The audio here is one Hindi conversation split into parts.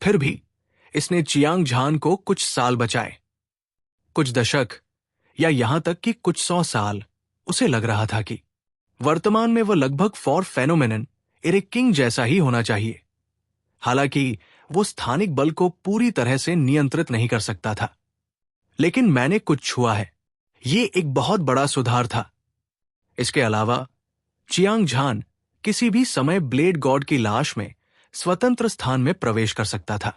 फिर भी इसने चियांग झान को कुछ साल बचाए, कुछ दशक, या यहां तक कि कुछ 100 साल। उसे लग रहा था कि वर्तमान में वह लगभग फॉर फेनोमेनन एक किंग जैसा ही होना चाहिए। हालांकि वो स्थानिक बल को पूरी तरह से नियंत्रित नहीं कर सकता था। लेकिन मैंने कुछ छुआ है, ये एक बहुत बड़ा सुधार था। इसके अलावा चियांग झान किसी भी समय ब्लेड गॉड की लाश में स्वतंत्र स्थान में प्रवेश कर सकता था।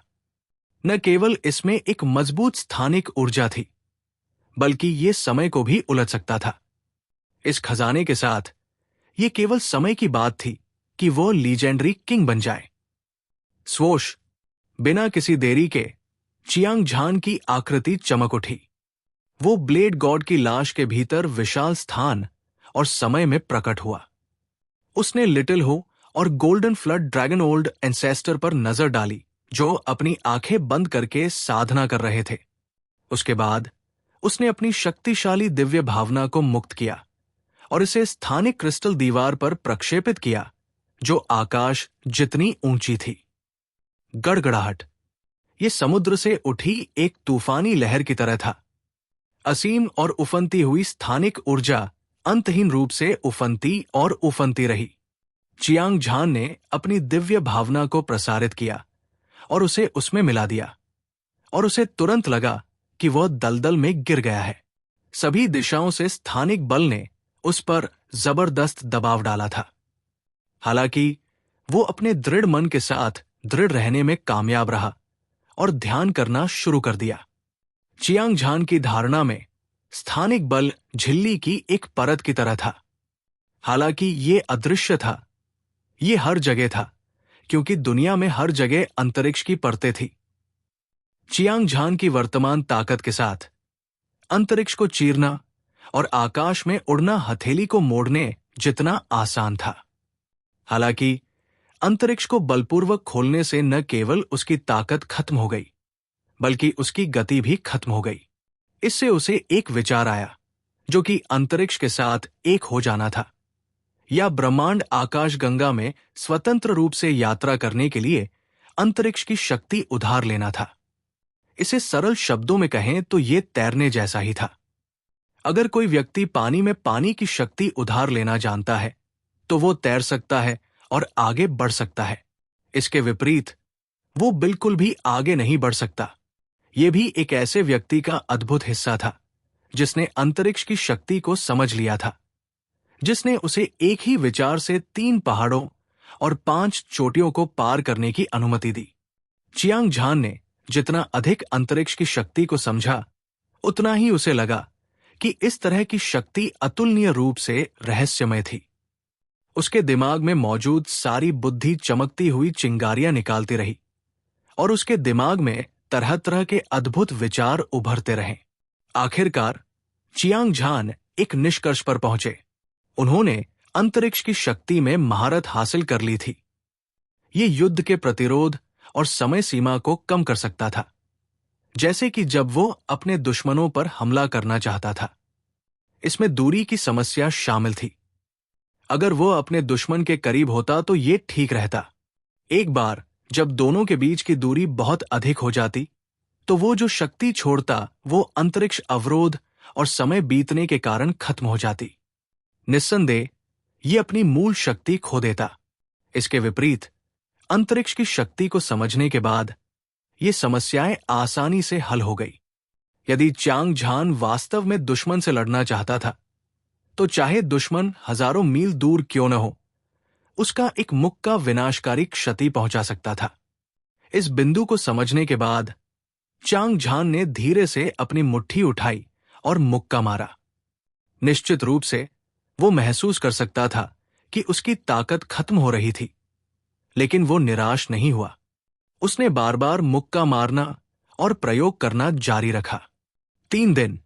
न केवल इसमें एक मजबूत स्थानिक ऊर्जा थी, बल्कि ये समय को भी उलट सकता था। इस खजाने के साथ ये केवल समय की बात थी कि वो लीजेंडरी किंग बन जाए। स्वोश, बिना किसी देरी के चियांग झान की आकृति चमक उठी। वो ब्लेड गॉड की लाश के भीतर विशाल स्थान और समय में प्रकट हुआ। उसने लिटिल हो और golden flood dragon old ancestor पर नजर डाली, जो अपनी आंखें बंद करके साधना कर रहे थे। उसके बाद उसने अपनी शक्तिशाली दिव्य भावना को मुक्त किया और इसे स्थानिक क्रिस्टल दीवार पर प्रक्षेपित किया, जो आकाश जितनी ऊंची थी। गड़गड़ाहट, ये समुद्र से उठी एक तूफानी लहर की तरह था। असीम और उफनती हुई स्थानिक ऊर्जा अंतहीन रूप से उफनती और उफनती रही। चियांग झान ने अपनी दिव्य भावना को प्रसारित किया और उसे उसमें मिला दिया, और उसे तुरंत लगा कि वह दलदल में गिर गया है। सभी दिशाओं से स्थानिक बल ने उस पर जबरदस्त दबाव डाला था। हालांकि वो अपने दृढ़ मन के साथ दृढ़ रहने में कामयाब रहा और ध्यान करना शुरू कर दिया। चियांग झान की धारणा में स्थानिक बल झिल्ली की एक परत की तरह था। हालांकि ये अदृश्य था, ये हर जगह था, क्योंकि दुनिया में हर जगह अंतरिक्ष की परतें थी। चियांग झान की वर्तमान ताकत के साथ अंतरिक्ष को चीरना और आकाश में उड़ना हथेली को मोड़ने जितना आसान था। हालांकि अंतरिक्ष को बलपूर्वक खोलने से न केवल उसकी ताकत खत्म हो गई, बल्कि उसकी गति भी खत्म हो गई। इससे उसे एक विचार आया, जो कि अंतरिक्ष के साथ एक हो जाना था, या ब्रह्मांड आकाश गंगा में स्वतंत्र रूप से यात्रा करने के लिए अंतरिक्ष की शक्ति उधार लेना था। इसे सरल शब्दों में कहें तो ये तैरने जैसा ही था। अगर कोई व्यक्ति पानी में पानी की शक्ति उधार लेना जानता है, तो वो तैर सकता है और आगे बढ़ सकता है। इसके विपरीत वो बिल्कुल भी आगे नहीं बढ़ सकता। ये भी एक ऐसे व्यक्ति का अद्भुत हिस्सा था, जिसने अंतरिक्ष की शक्ति को समझ लिया था, जिसने उसे एक ही विचार से 3 पहाड़ों और 5 चोटियों को पार करने की अनुमति दी। चियांग झान ने जितना अधिक अंतरिक्ष की शक्ति को समझा, उतना ही उसे लगा कि इस तरह की शक्ति अतुलनीय रूप से रहस्यमय थी। उसके दिमाग में मौजूद सारी बुद्धि चमकती हुई चिंगारियां निकालती रही, और उसके दिमाग में तरह तरह के अद्भुत विचार उभरते रहे। आखिरकार चियांग झान एक निष्कर्ष पर पहुंचे। उन्होंने अंतरिक्ष की शक्ति में महारत हासिल कर ली थी। ये युद्ध के प्रतिरोध और समय सीमा को कम कर सकता था, जैसे कि जब वो अपने दुश्मनों पर हमला करना चाहता था। इसमें दूरी की समस्या शामिल थी। अगर वो अपने दुश्मन के करीब होता तो ये ठीक रहता। एक बार जब दोनों के बीच की दूरी बहुत अधिक हो जाती, तो वो जो शक्ति छोड़ता वो अंतरिक्ष अवरोध और समय बीतने के कारण खत्म हो जाती। निस्संदेह ये अपनी मूल शक्ति खो देता। इसके विपरीत अंतरिक्ष की शक्ति को समझने के बाद ये समस्याएं आसानी से हल हो गई। यदि चियांग झान वास्तव में दुश्मन से लड़ना चाहता था, तो चाहे दुश्मन हजारों मील दूर क्यों न हो, उसका एक मुक्का विनाशकारी क्षति पहुंचा सकता था। इस बिंदु को समझने के बाद चियांग झान ने धीरे से अपनी मुट्ठी उठाई और मुक्का मारा। निश्चित रूप से वो महसूस कर सकता था कि उसकी ताकत खत्म हो रही थी, लेकिन वो निराश नहीं हुआ। उसने बार बार मुक्का मारना और प्रयोग करना जारी रखा। 3 दिन,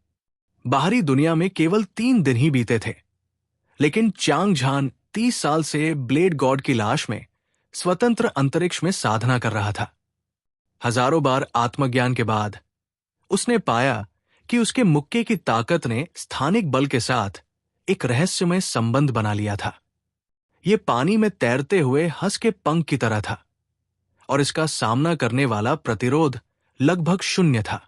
बाहरी दुनिया में केवल 3 दिन ही बीते थे, लेकिन चियांग झान 30 साल से ब्लेड गॉड की लाश में स्वतंत्र अंतरिक्ष में साधना कर रहा था। हजारों बार आत्मज्ञान के बाद उसने पाया कि उसके मुक्के की ताकत ने स्थानिक बल के साथ एक रहस्यमय संबंध बना लिया था। यह पानी में तैरते हुए हंस के पंख की तरह था, और इसका सामना करने वाला प्रतिरोध लगभग शून्य था।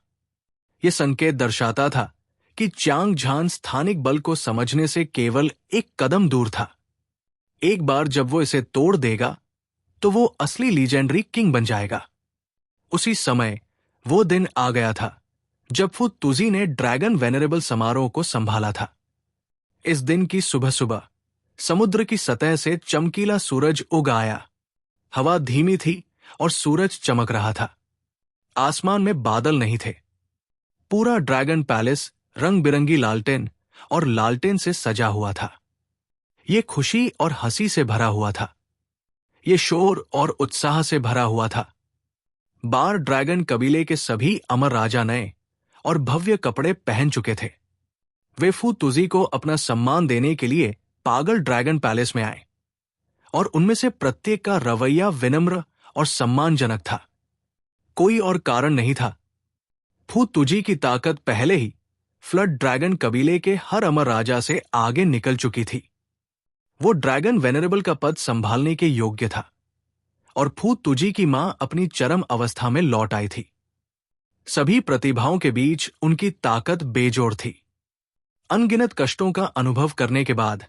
यह संकेत दर्शाता था कि च्याओंग झान स्थानिक बल को समझने से केवल एक कदम दूर था। एक बार जब वो इसे तोड़ देगा तो वो असली लीजेंडरी किंग बन जाएगा। उसी समय वो दिन आ गया था जब फू तुजी ने ड्रैगन वेनरेबल समारोह को संभाला था। इस दिन की सुबह सुबह समुद्र की सतह से चमकीला सूरज उग आया। हवा धीमी थी और सूरज चमक रहा था। आसमान में बादल नहीं थे। पूरा ड्रैगन पैलेस रंग बिरंगी लालटेन और लालटेन से सजा हुआ था। ये खुशी और हंसी से भरा हुआ था। ये शोर और उत्साह से भरा हुआ था। बार ड्रैगन कबीले के सभी अमर राजा नए और भव्य कपड़े पहन चुके थे। वे फू तुजी को अपना सम्मान देने के लिए पागल ड्रैगन पैलेस में आए और उनमें से प्रत्येक का रवैया विनम्र और सम्मानजनक था। कोई और कारण नहीं था। फू तुजी की ताकत पहले ही फ्लड ड्रैगन कबीले के हर अमर राजा से आगे निकल चुकी थी। वो ड्रैगन वेनरेबल का पद संभालने के योग्य था और फू तुजी की मां अपनी चरम अवस्था में लौट आई थी। सभी प्रतिभाओं के बीच उनकी ताकत बेजोड़ थी। अनगिनत कष्टों का अनुभव करने के बाद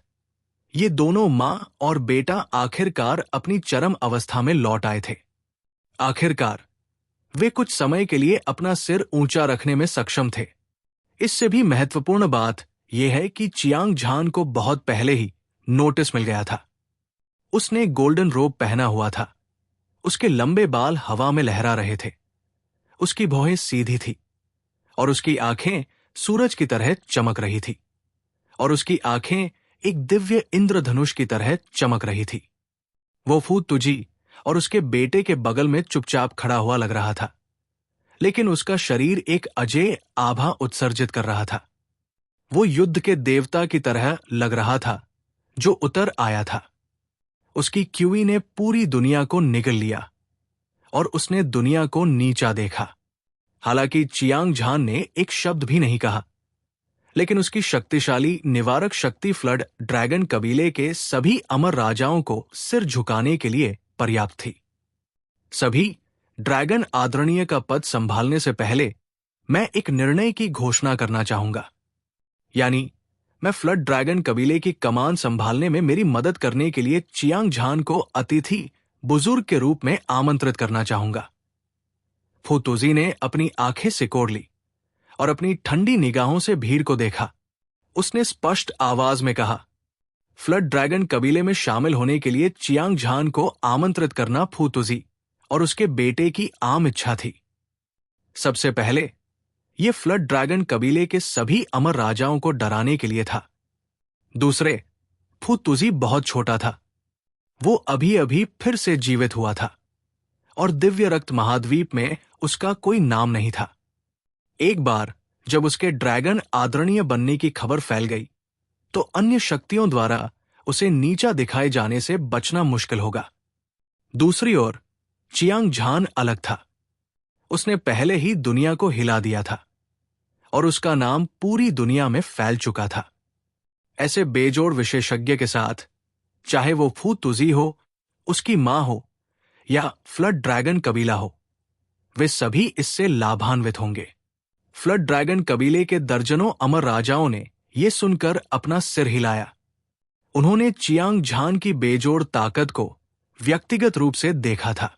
ये दोनों मां और बेटा आखिरकार अपनी चरम अवस्था में लौट आए थे। आखिरकार वे कुछ समय के लिए अपना सिर ऊंचा रखने में सक्षम थे। इससे भी महत्वपूर्ण बात यह है कि चियांग झान को बहुत पहले ही नोटिस मिल गया था। उसने गोल्डन रोब पहना हुआ था। उसके लंबे बाल हवा में लहरा रहे थे। उसकी भौहें सीधी थी और उसकी आंखें सूरज की तरह चमक रही थी और उसकी आंखें एक दिव्य इंद्रधनुष की तरह चमक रही थी। वो फू तुजी और उसके बेटे के बगल में चुपचाप खड़ा हुआ लग रहा था, लेकिन उसका शरीर एक अजेय आभा उत्सर्जित कर रहा था। वो युद्ध के देवता की तरह लग रहा था जो उतर आया था। उसकी क्यूई ने पूरी दुनिया को निगल लिया और उसने दुनिया को नीचा देखा। हालांकि चियांग झान ने एक शब्द भी नहीं कहा, लेकिन उसकी शक्तिशाली निवारक शक्ति फ्लड ड्रैगन कबीले के सभी अमर राजाओं को सिर झुकाने के लिए पर्याप्त थी। सभी ड्रैगन आदरणीय का पद संभालने से पहले मैं एक निर्णय की घोषणा करना चाहूंगा। यानी मैं फ्लड ड्रैगन कबीले की कमान संभालने में मेरी मदद करने के लिए चियांग झान को अतिथि बुजुर्ग के रूप में आमंत्रित करना चाहूंगा। फू तुजी ने अपनी आंखें सिकोड़ ली और अपनी ठंडी निगाहों से भीड़ को देखा। उसने स्पष्ट आवाज में कहा, फ्लड ड्रैगन कबीले में शामिल होने के लिए चियांग झान को आमंत्रित करना फू तुजी और उसके बेटे की आम इच्छा थी। सबसे पहले यह फ्लड ड्रैगन कबीले के सभी अमर राजाओं को डराने के लिए था। दूसरे, फू तुजी बहुत छोटा था। वो अभी अभी फिर से जीवित हुआ था और दिव्य रक्त महाद्वीप में उसका कोई नाम नहीं था। एक बार जब उसके ड्रैगन आदरणीय बनने की खबर फैल गई तो अन्य शक्तियों द्वारा उसे नीचा दिखाए जाने से बचना मुश्किल होगा। दूसरी ओर चियांग झान अलग था। उसने पहले ही दुनिया को हिला दिया था और उसका नाम पूरी दुनिया में फैल चुका था। ऐसे बेजोड़ विशेषज्ञ के साथ, चाहे वो फू तुजी हो, उसकी मां हो या फ्लड ड्रैगन कबीला हो, वे सभी इससे लाभान्वित होंगे। फ्लड ड्रैगन कबीले के दर्जनों अमर राजाओं ने यह सुनकर अपना सिर हिलाया। उन्होंने चियांग झान की बेजोड़ ताकत को व्यक्तिगत रूप से देखा था।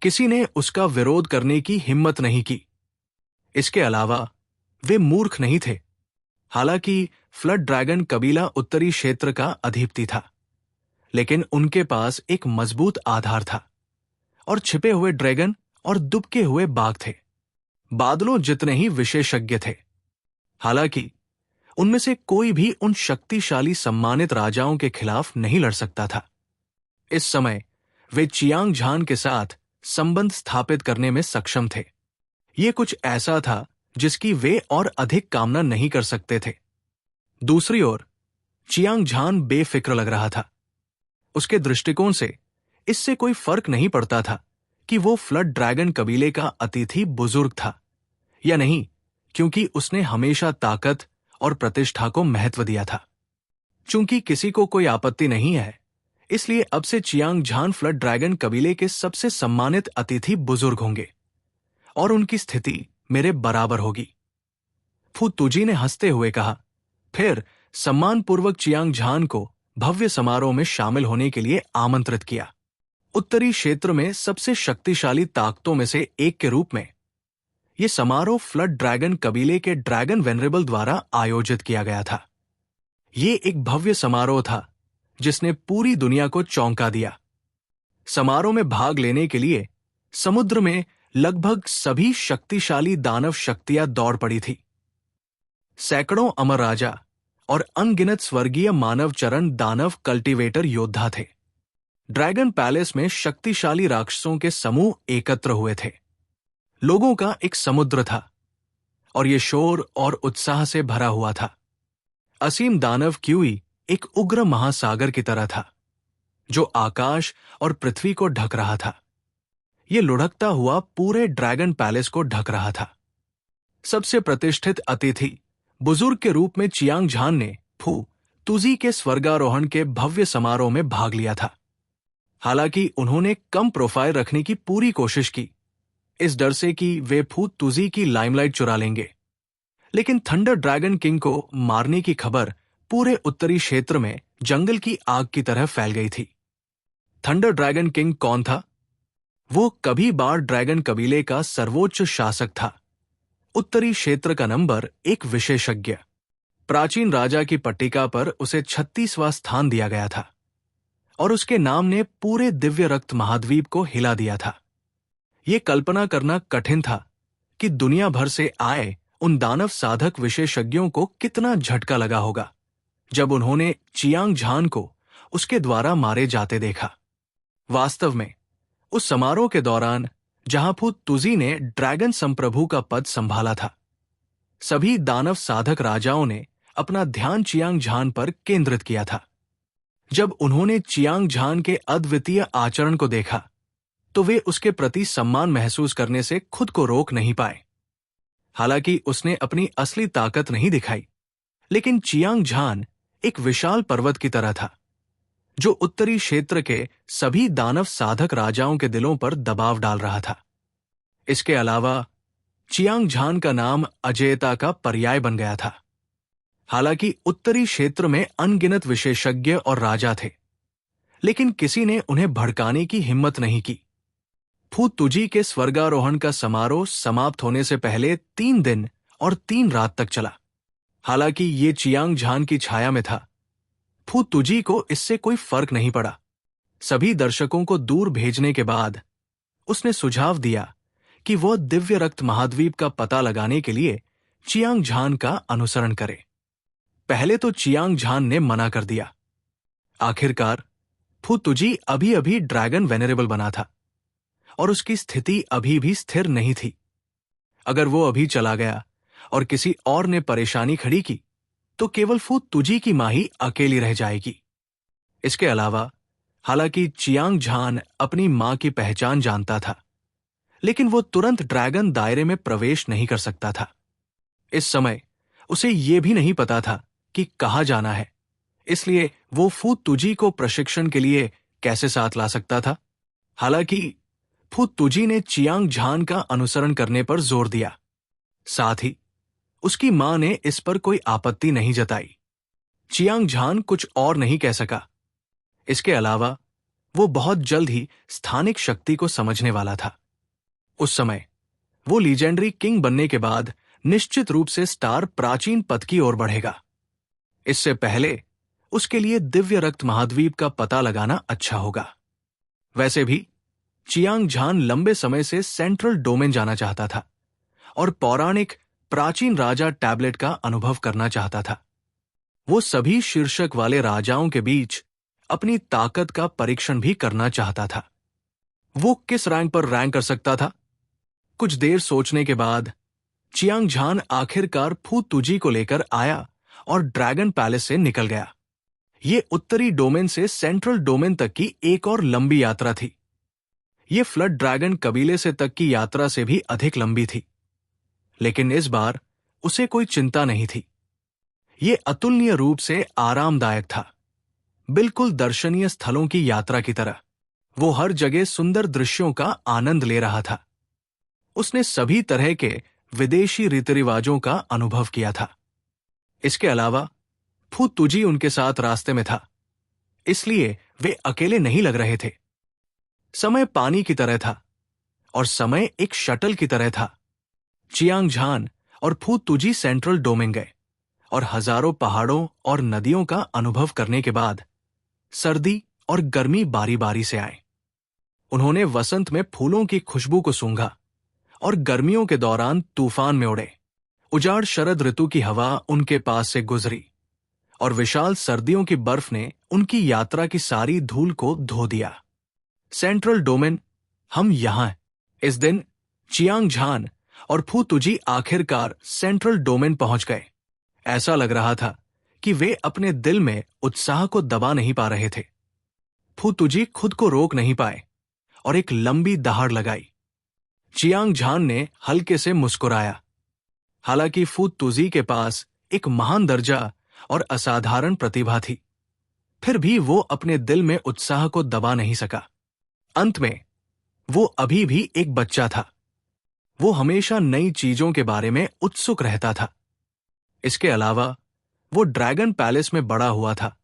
किसी ने उसका विरोध करने की हिम्मत नहीं की। इसके अलावा वे मूर्ख नहीं थे। हालांकि फ्लड ड्रैगन कबीला उत्तरी क्षेत्र का अधिपति था, लेकिन उनके पास एक मजबूत आधार था और छिपे हुए ड्रैगन और दुबके हुए बाघ थे। बादलों जितने ही विशेषज्ञ थे। हालांकि उनमें से कोई भी उन शक्तिशाली सम्मानित राजाओं के खिलाफ नहीं लड़ सकता था। इस समय वे चियांग झान के साथ संबंध स्थापित करने में सक्षम थे। यह कुछ ऐसा था जिसकी वे और अधिक कामना नहीं कर सकते थे। दूसरी ओर चियांग झान बेफिक्र लग रहा था। उसके दृष्टिकोण से इससे कोई फर्क नहीं पड़ता था कि वो फ्लड ड्रैगन कबीले का अतिथि बुजुर्ग था या नहीं, क्योंकि उसने हमेशा ताकत और प्रतिष्ठा को महत्व दिया था। चूंकि किसी को कोई आपत्ति नहीं है, इसलिए अब से चियांग झान फ्लड ड्रैगन कबीले के सबसे सम्मानित अतिथि बुजुर्ग होंगे और उनकी स्थिति मेरे बराबर होगी। फू तुजी ने हंसते हुए कहा। फिर सम्मानपूर्वक चियांग झान को भव्य समारोह में शामिल होने के लिए आमंत्रित किया। उत्तरी क्षेत्र में सबसे शक्तिशाली ताकतों में से एक के रूप में यह समारोह फ्लड ड्रैगन कबीले के ड्रैगन वेनरेबल द्वारा आयोजित किया गया था। यह एक भव्य समारोह था जिसने पूरी दुनिया को चौंका दिया। समारोह में भाग लेने के लिए समुद्र में लगभग सभी शक्तिशाली दानव शक्तियां दौड़ पड़ी थी। सैकड़ों अमर राजा और अनगिनत स्वर्गीय मानव चरण दानव कल्टीवेटर योद्धा थे। ड्रैगन पैलेस में शक्तिशाली राक्षसों के समूह एकत्र हुए थे। लोगों का एक समुद्र था और यह शोर और उत्साह से भरा हुआ था। असीम दानव क्यूई एक उग्र महासागर की तरह था जो आकाश और पृथ्वी को ढक रहा था। यह लुढ़कता हुआ पूरे ड्रैगन पैलेस को ढक रहा था। सबसे प्रतिष्ठित अतिथि बुजुर्ग के रूप में चियांग झान ने फू तुजी के स्वर्गारोहण के भव्य समारोह में भाग लिया था। हालांकि उन्होंने कम प्रोफाइल रखने की पूरी कोशिश की, इस डर से कि वे फू तुजी की लाइमलाइट चुरा लेंगे। लेकिन थंडर ड्रैगन किंग को मारने की खबर पूरे उत्तरी क्षेत्र में जंगल की आग की तरह फैल गई थी। थंडर ड्रैगन किंग कौन था? वो कभी बार ड्रैगन कबीले का सर्वोच्च शासक था। उत्तरी क्षेत्र का नंबर एक विशेषज्ञ। प्राचीन राजा की पट्टिका पर उसे 36वां स्थान दिया गया था और उसके नाम ने पूरे दिव्य रक्त महाद्वीप को हिला दिया था। यह कल्पना करना कठिन था कि दुनिया भर से आए उन दानव साधक विशेषज्ञों को कितना झटका लगा होगा जब उन्होंने चियांग झान को उसके द्वारा मारे जाते देखा। वास्तव में उस समारोह के दौरान जहां फू तुजी ने ड्रैगन संप्रभु का पद संभाला था, सभी दानव साधक राजाओं ने अपना ध्यान चियांग झान पर केंद्रित किया था। जब उन्होंने चियांग झान के अद्वितीय आचरण को देखा तो वे उसके प्रति सम्मान महसूस करने से खुद को रोक नहीं पाए। हालांकि उसने अपनी असली ताकत नहीं दिखाई, लेकिन चियांग झान एक विशाल पर्वत की तरह था जो उत्तरी क्षेत्र के सभी दानव साधक राजाओं के दिलों पर दबाव डाल रहा था। इसके अलावा चियांग झान का नाम अजेयता का पर्याय बन गया था। हालांकि उत्तरी क्षेत्र में अनगिनत विशेषज्ञ और राजा थे, लेकिन किसी ने उन्हें भड़काने की हिम्मत नहीं की। फू तुजी के स्वर्गारोहण का समारोह समाप्त होने से पहले 3 दिन और 3 रात तक चला। हालांकि ये चियांग झान की छाया में था, फू तुजी को इससे कोई फर्क नहीं पड़ा। सभी दर्शकों को दूर भेजने के बाद उसने सुझाव दिया कि वह दिव्य रक्त महाद्वीप का पता लगाने के लिए चियांग झान का अनुसरण करे। पहले तो चियांग झान ने मना कर दिया। आखिरकार फू तुजी अभी अभी ड्रैगन वेनरेबल बना था और उसकी स्थिति अभी भी स्थिर नहीं थी। अगर वो अभी चला गया और किसी और ने परेशानी खड़ी की तो केवल फू तुजी की मां ही अकेली रह जाएगी। इसके अलावा हालांकि चियांग झान अपनी मां की पहचान जानता था, लेकिन वो तुरंत ड्रैगन दायरे में प्रवेश नहीं कर सकता था। इस समय उसे यह भी नहीं पता था कि कहां जाना है, इसलिए वो फू तुजी को प्रशिक्षण के लिए कैसे साथ ला सकता था। हालांकि फू तुजी ने चियांग झान का अनुसरण करने पर जोर दिया। साथ ही उसकी मां ने इस पर कोई आपत्ति नहीं जताई। चियांग झान कुछ और नहीं कह सका। इसके अलावा वो बहुत जल्द ही स्थानिक शक्ति को समझने वाला था। उस समय वो लीजेंडरी किंग बनने के बाद निश्चित रूप से स्टार प्राचीन पथ की ओर बढ़ेगा। इससे पहले उसके लिए दिव्य रक्त महाद्वीप का पता लगाना अच्छा होगा। वैसे भी चियांग झान लंबे समय से सेंट्रल डोमेन जाना चाहता था और पौराणिक प्राचीन राजा टैबलेट का अनुभव करना चाहता था। वो सभी शीर्षक वाले राजाओं के बीच अपनी ताकत का परीक्षण भी करना चाहता था। वो किस रैंक पर रैंक कर सकता था? कुछ देर सोचने के बाद चियांग झान आखिरकार फू तुजी को लेकर आया और ड्रैगन पैलेस से निकल गया। ये उत्तरी डोमेन से सेंट्रल डोमेन तक की एक और लंबी यात्रा थी। ये फ्लड ड्रैगन कबीले से तक की यात्रा से भी अधिक लंबी थी, लेकिन इस बार उसे कोई चिंता नहीं थी। ये अतुलनीय रूप से आरामदायक था। बिल्कुल दर्शनीय स्थलों की यात्रा की तरह। वो हर जगह सुंदर दृश्यों का आनंद ले रहा था। उसने सभी तरह के विदेशी रीति रिवाजों का अनुभव किया था। इसके अलावा फू तुजी उनके साथ रास्ते में था, इसलिए वे अकेले नहीं लग रहे थे। समय पानी की तरह था और समय एक शटल की तरह था। चियांग झान और फू तुजी सेंट्रल डोमेन गए और हजारों पहाड़ों और नदियों का अनुभव करने के बाद सर्दी और गर्मी बारी बारी से आए। उन्होंने वसंत में फूलों की खुशबू को सूंघा और गर्मियों के दौरान तूफान में उड़े। उजाड़ शरद ऋतु की हवा उनके पास से गुजरी और विशाल सर्दियों की बर्फ ने उनकी यात्रा की सारी धूल को धो दिया। सेंट्रल डोमेन, हम यहां हैं। इस दिन चियांग झान और फू तुजी आखिरकार सेंट्रल डोमेन पहुंच गए। ऐसा लग रहा था कि वे अपने दिल में उत्साह को दबा नहीं पा रहे थे। फू तुजी खुद को रोक नहीं पाए और एक लंबी दहाड़ लगाई। चियांग झान ने हल्के से मुस्कुराया। हालांकि फू तुजी के पास एक महान दर्जा और असाधारण प्रतिभा थी, फिर भी वो अपने दिल में उत्साह को दबा नहीं सका। अंत में वो अभी भी एक बच्चा था। वो हमेशा नई चीजों के बारे में उत्सुक रहता था। इसके अलावा वो ड्रैगन पैलेस में बड़ा हुआ था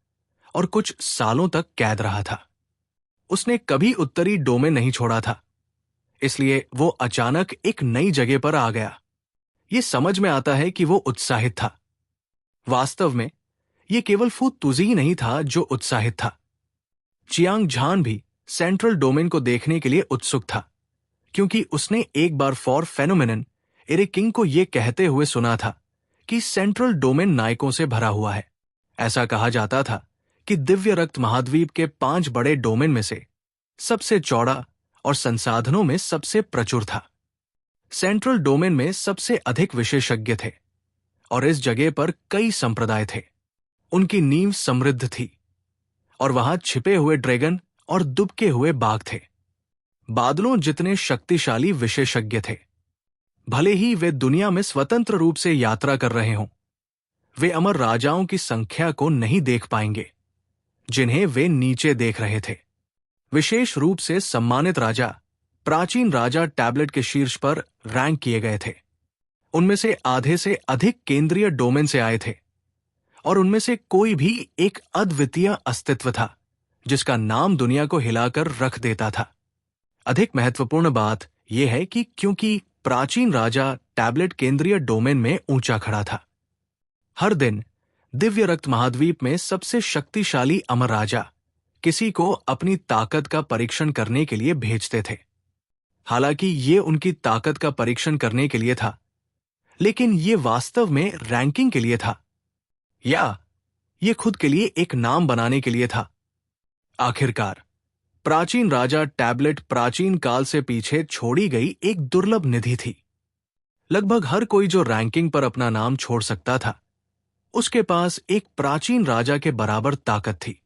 और कुछ सालों तक कैद रहा था। उसने कभी उत्तरी डोमेन नहीं छोड़ा था, इसलिए वो अचानक एक नई जगह पर आ गया। ये समझ में आता है कि वो उत्साहित था। वास्तव में ये केवल फू तुजी ही नहीं था जो उत्साहित था। चियांग झान भी सेंट्रल डोमेन को देखने के लिए उत्सुक था, क्योंकि उसने एक बार फॉर फेनोमेनन एरिक किंग को यह कहते हुए सुना था कि सेंट्रल डोमेन नायकों से भरा हुआ है। ऐसा कहा जाता था कि दिव्य रक्त महाद्वीप के 5 बड़े डोमेन में से सबसे चौड़ा और संसाधनों में सबसे प्रचुर था। सेंट्रल डोमेन में सबसे अधिक विशेषज्ञ थे और इस जगह पर कई संप्रदाय थे। उनकी नींव समृद्ध थी और वहां छिपे हुए ड्रैगन और दुबके हुए बाघ थे। बादलों जितने शक्तिशाली विशेषज्ञ थे। भले ही वे दुनिया में स्वतंत्र रूप से यात्रा कर रहे हों, वे अमर राजाओं की संख्या को नहीं देख पाएंगे जिन्हें वे नीचे देख रहे थे। विशेष रूप से सम्मानित राजा प्राचीन राजा टैबलेट के शीर्ष पर रैंक किए गए थे। उनमें से आधे से अधिक केंद्रीय डोमेन से आए थे और उनमें से कोई भी एक अद्वितीय अस्तित्व था जिसका नाम दुनिया को हिलाकर रख देता था। अधिक महत्वपूर्ण बात यह है कि क्योंकि प्राचीन राजा टैबलेट केंद्रीय डोमेन में ऊंचा खड़ा था, हर दिन दिव्य रक्त महाद्वीप में सबसे शक्तिशाली अमर राजा किसी को अपनी ताकत का परीक्षण करने के लिए भेजते थे। हालांकि ये उनकी ताकत का परीक्षण करने के लिए था, लेकिन ये वास्तव में रैंकिंग के लिए था, या ये खुद के लिए एक नाम बनाने के लिए था। आखिरकार प्राचीन राजा टैबलेट प्राचीन काल से पीछे छोड़ी गई एक दुर्लभ निधि थी। लगभग हर कोई जो रैंकिंग पर अपना नाम छोड़ सकता था, उसके पास एक प्राचीन राजा के बराबर ताकत थी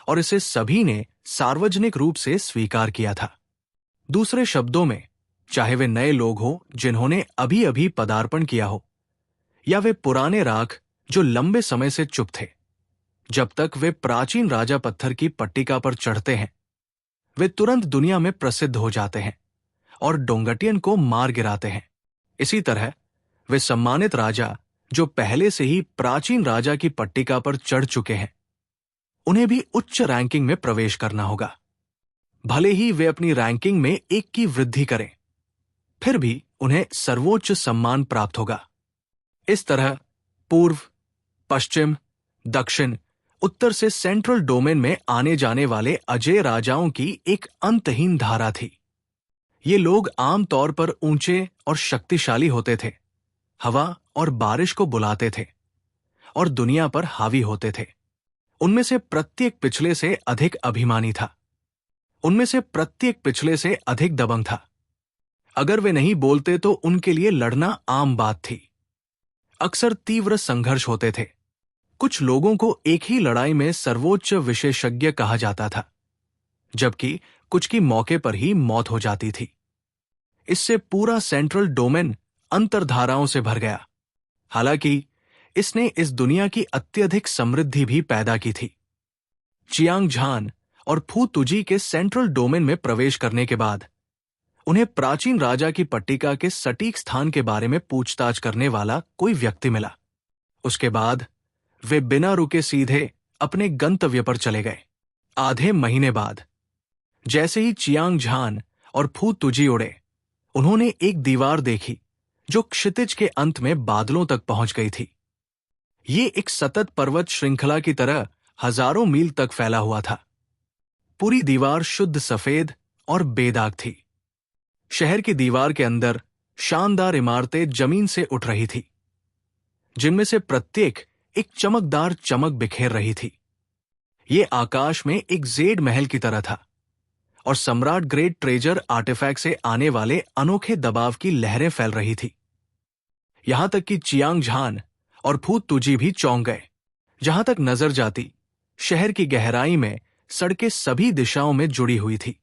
और इसे सभी ने सार्वजनिक रूप से स्वीकार किया था। दूसरे शब्दों में, चाहे वे नए लोग हो जिन्होंने अभी अभी पदार्पण किया हो, या वे पुराने राख जो लंबे समय से चुप थे, जब तक वे प्राचीन राजा पत्थर की पट्टिका पर चढ़ते हैं, वे तुरंत दुनिया में प्रसिद्ध हो जाते हैं और डोंगटियन को मार गिराते हैं। इसी तरह वे सम्मानित राजा जो पहले से ही प्राचीन राजा की पट्टिका पर चढ़ चुके हैं, उन्हें भी उच्च रैंकिंग में प्रवेश करना होगा। भले ही वे अपनी रैंकिंग में एक की वृद्धि करें, फिर भी उन्हें सर्वोच्च सम्मान प्राप्त होगा। इस तरह पूर्व, पश्चिम, दक्षिण, उत्तर से सेंट्रल डोमेन में आने जाने वाले अजेय राजाओं की एक अंतहीन धारा थी। ये लोग आमतौर पर ऊंचे और शक्तिशाली होते थे, हवा और बारिश को बुलाते थे और दुनिया पर हावी होते थे। उनमें से प्रत्येक पिछले से अधिक अभिमानी था। उनमें से प्रत्येक पिछले से अधिक दबंग था। अगर वे नहीं बोलते तो उनके लिए लड़ना आम बात थी। अक्सर तीव्र संघर्ष होते थे। कुछ लोगों को एक ही लड़ाई में सर्वोच्च विशेषज्ञ कहा जाता था, जबकि कुछ की मौके पर ही मौत हो जाती थी। इससे पूरा सेंट्रल डोमेन अंतर्धाराओं से भर गया। हालांकि इसने इस दुनिया की अत्यधिक समृद्धि भी पैदा की थी। चियांग झान और फू तुजी के सेंट्रल डोमेन में प्रवेश करने के बाद उन्हें प्राचीन राजा की पट्टिका के सटीक स्थान के बारे में पूछताछ करने वाला कोई व्यक्ति मिला। उसके बाद वे बिना रुके सीधे अपने गंतव्य पर चले गए। आधे महीने बाद जैसे ही चियांग झान और फू तुजी उड़े, उन्होंने एक दीवार देखी जो क्षितिज के अंत में बादलों तक पहुंच गई थी। ये एक सतत पर्वत श्रृंखला की तरह हजारों मील तक फैला हुआ था। पूरी दीवार शुद्ध सफेद और बेदाग थी। शहर की दीवार के अंदर शानदार इमारतें जमीन से उठ रही थी, जिनमें से प्रत्येक एक चमकदार चमक बिखेर रही थी। ये आकाश में एक जेड महल की तरह था और सम्राट ग्रेट ट्रेजर आर्टिफैक्ट से आने वाले अनोखे दबाव की लहरें फैल रही थी। यहां तक कि चियांग झान और फू तुजी भी चौंक गए। जहां तक नजर जाती, शहर की गहराई में सड़कें सभी दिशाओं में जुड़ी हुई थी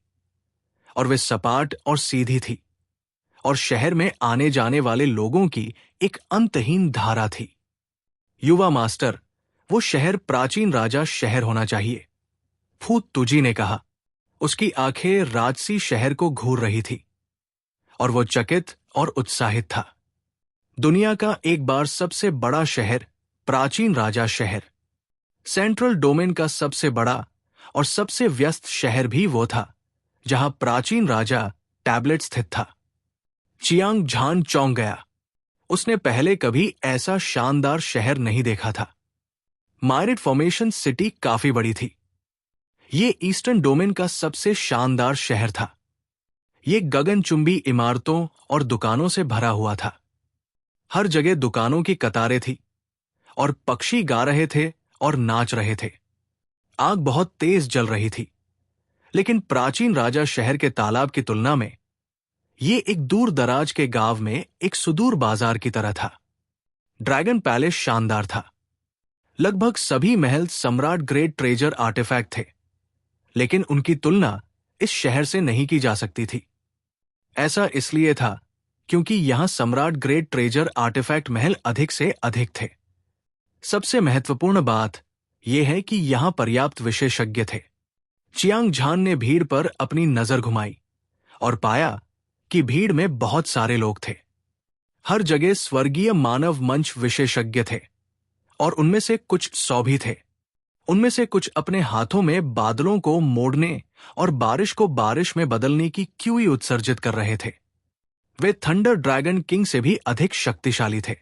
और वे सपाट और सीधी थी, और शहर में आने जाने वाले लोगों की एक अंतहीन धारा थी। युवा मास्टर, वो शहर प्राचीन राजा शहर होना चाहिए, फू तुजी ने कहा। उसकी आंखें राजसी शहर को घूर रही थी और वो चकित और उत्साहित था। दुनिया का एक बार सबसे बड़ा शहर, प्राचीन राजा शहर। सेंट्रल डोमेन का सबसे बड़ा और सबसे व्यस्त शहर भी वो था जहां प्राचीन राजा टैबलेट स्थित था। चियांग झान चौंक गया। उसने पहले कभी ऐसा शानदार शहर नहीं देखा था। मायरेट फॉर्मेशन सिटी काफी बड़ी थी। ये ईस्टर्न डोमेन का सबसे शानदार शहर था। ये गगनचुंबी इमारतों और दुकानों से भरा हुआ था। हर जगह दुकानों की कतारें थी और पक्षी गा रहे थे और नाच रहे थे। आग बहुत तेज जल रही थी, लेकिन प्राचीन राजा शहर के तालाब की तुलना में ये एक दूर दराज के गांव में एक सुदूर बाजार की तरह था। ड्रैगन पैलेस शानदार था। लगभग सभी महल सम्राट ग्रेट ट्रेजर आर्टिफैक्ट थे, लेकिन उनकी तुलना इस शहर से नहीं की जा सकती थी। ऐसा इसलिए था क्योंकि यहां सम्राट ग्रेट ट्रेजर आर्टिफैक्ट महल अधिक से अधिक थे। सबसे महत्वपूर्ण बात यह है कि यहां पर्याप्त विशेषज्ञ थे। चियांग झान ने भीड़ पर अपनी नजर घुमाई और पाया कि भीड़ में बहुत सारे लोग थे। हर जगह स्वर्गीय मानव मंच विशेषज्ञ थे और उनमें से कुछ 100 भी थे। उनमें से कुछ अपने हाथों में बादलों को मोड़ने और बारिश को बारिश में बदलने की क्यूई उत्सर्जित कर रहे थे। वे थंडर ड्रैगन किंग से भी अधिक शक्तिशाली थे।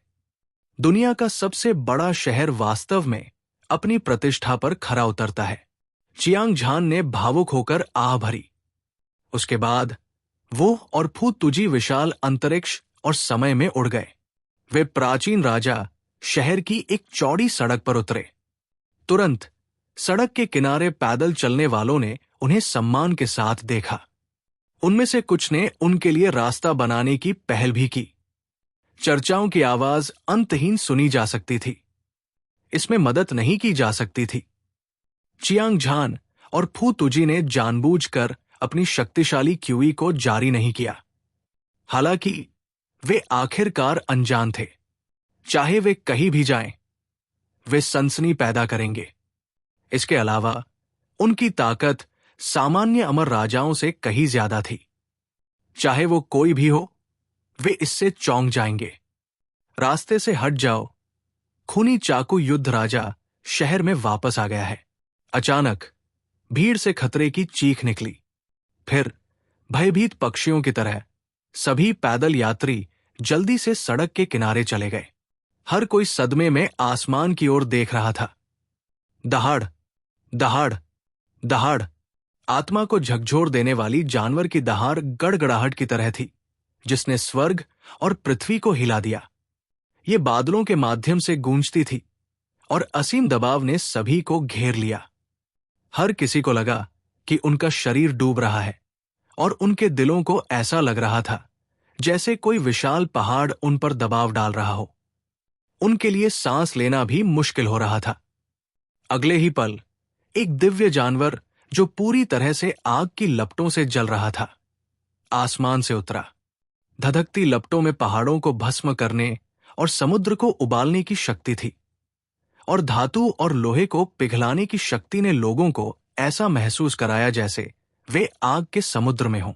दुनिया का सबसे बड़ा शहर वास्तव में अपनी प्रतिष्ठा पर खरा उतरता है। चियांग झान ने भावुक होकर आह भरी। उसके बाद वो और फू तुजी विशाल अंतरिक्ष और समय में उड़ गए। वे प्राचीन राजा शहर की एक चौड़ी सड़क पर उतरे। तुरंत सड़क के किनारे पैदल चलने वालों ने उन्हें सम्मान के साथ देखा। उनमें से कुछ ने उनके लिए रास्ता बनाने की पहल भी की। चर्चाओं की आवाज अंतहीन सुनी जा सकती थी। इसमें मदद नहीं की जा सकती थी। चियांग झान और फू तुजी ने जानबूझकर अपनी शक्तिशाली क्यूई को जारी नहीं किया। हालांकि वे आखिरकार अनजान थे। चाहे वे कहीं भी जाएं, वे सनसनी पैदा करेंगे। इसके अलावा उनकी ताकत सामान्य अमर राजाओं से कहीं ज्यादा थी। चाहे वो कोई भी हो, वे इससे चौंक जाएंगे। रास्ते से हट जाओ। खूनी चाकू युद्ध राजा शहर में वापस आ गया है। अचानक भीड़ से खतरे की चीख निकली। फिर भयभीत पक्षियों की तरह सभी पैदल यात्री जल्दी से सड़क के किनारे चले गए। हर कोई सदमे में आसमान की ओर देख रहा था। दहाड़, दहाड़, दहाड़। आत्मा को झकझोर देने वाली जानवर की दहाड़ गड़गड़ाहट की तरह थी, जिसने स्वर्ग और पृथ्वी को हिला दिया। ये बादलों के माध्यम से गूंजती थी और असीम दबाव ने सभी को घेर लिया। हर किसी को लगा कि उनका शरीर डूब रहा है और उनके दिलों को ऐसा लग रहा था जैसे कोई विशाल पहाड़ उन पर दबाव डाल रहा हो। उनके लिए सांस लेना भी मुश्किल हो रहा था। अगले ही पल एक दिव्य जानवर जो पूरी तरह से आग की लपटों से जल रहा था, आसमान से उतरा। धधकती लपटों में पहाड़ों को भस्म करने और समुद्र को उबालने की शक्ति थी, और धातु और लोहे को पिघलाने की शक्ति ने लोगों को ऐसा महसूस कराया जैसे वे आग के समुद्र में हों।